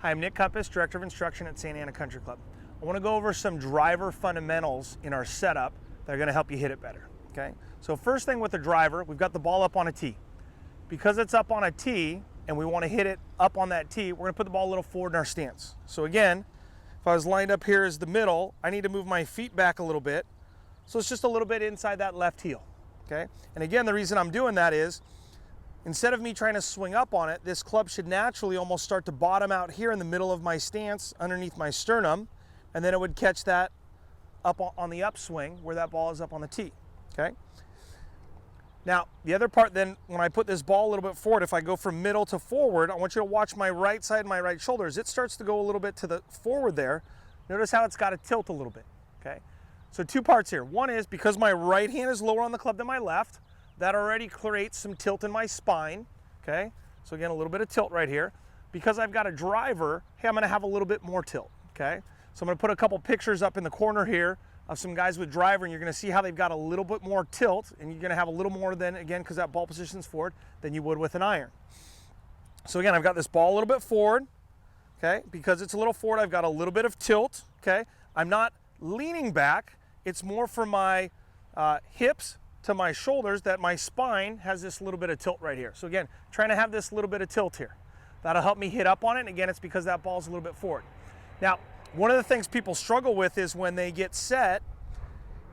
Hi, I'm Nick Cuppis, Director of Instruction at Santa Ana Country Club. I want to go over some driver fundamentals in our setup that are going to help you hit it better, okay? So first thing with the driver, we've got the ball up on a tee. Because it's up on a tee and we want to hit it up on that tee, we're going to put the ball a little forward in our stance. So again, if I was lined up here as the middle, I need to move my feet back a little bit. So it's just a little bit inside that left heel, okay? And again, the reason I'm doing that is, instead of me trying to swing up on it, this club should naturally almost start to bottom out here in the middle of my stance underneath my sternum, and then it would catch that up on the upswing where that ball is up on the tee, okay? Now, the other part then, when I put this ball a little bit forward, if I go from middle to forward, I want you to watch my right side and my right shoulder. As it starts to go a little bit to the forward there, notice how it's got to tilt a little bit, okay? So two parts here. One is because my right hand is lower on the club than my left, that already creates some tilt in my spine, okay? So again, a little bit of tilt right here. Because I've got a driver, hey, I'm gonna have a little bit more tilt, okay? So I'm gonna put a couple pictures up in the corner here of some guys with driver, and you're gonna see how they've got a little bit more tilt, and you're gonna have a little more than, again, because that ball position's forward, than you would with an iron. So again, I've got this ball a little bit forward, okay? Because it's a little forward, I've got a little bit of tilt, okay? I'm not leaning back, it's more for my hips to my shoulders, that my spine has this little bit of tilt right here. So again, trying to have this little bit of tilt here. That'll help me hit up on it, and again, it's because that ball's a little bit forward. Now, one of the things people struggle with is when they get set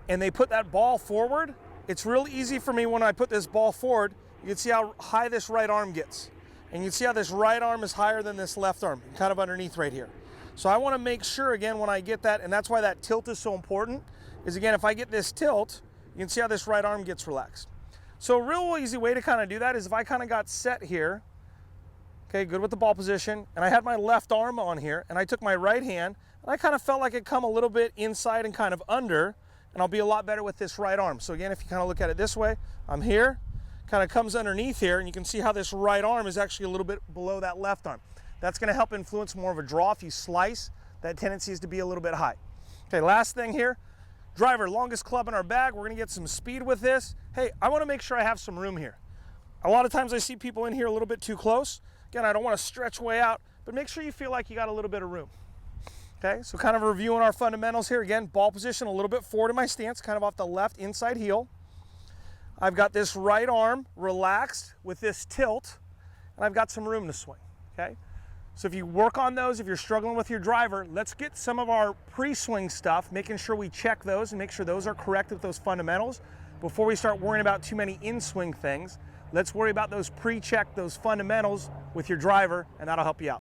and they put that ball forward, it's real easy for me when I put this ball forward, you can see how high this right arm gets. And you can see how this right arm is higher than this left arm, kind of underneath right here. So I wanna make sure, again, when I get that, and that's why that tilt is so important, is again, if I get this tilt, you can see how this right arm gets relaxed. So a real easy way to kind of do that is if I kind of got set here, okay, good with the ball position, and I had my left arm on here, and I took my right hand, and I kind of felt like it come a little bit inside and kind of under, and I'll be a lot better with this right arm. So again, if you kind of look at it this way, I'm here, kind of comes underneath here, and you can see how this right arm is actually a little bit below that left arm. That's gonna help influence more of a draw. If you slice, that tendency is to be a little bit high. Okay, last thing here, driver, longest club in our bag. We're gonna get some speed with this. Hey, I wanna make sure I have some room here. A lot of times I see people in here a little bit too close. Again, I don't wanna stretch way out, but make sure you feel like you got a little bit of room. Okay, so kind of reviewing our fundamentals here. Again, ball position a little bit forward in my stance, kind of off the left inside heel. I've got this right arm relaxed with this tilt, and I've got some room to swing, okay? So if you work on those, if you're struggling with your driver, let's get some of our pre-swing stuff, making sure we check those and make sure those are correct with those fundamentals before we start worrying about too many in-swing things. Let's worry about those pre-check, those fundamentals with your driver, and that'll help you out.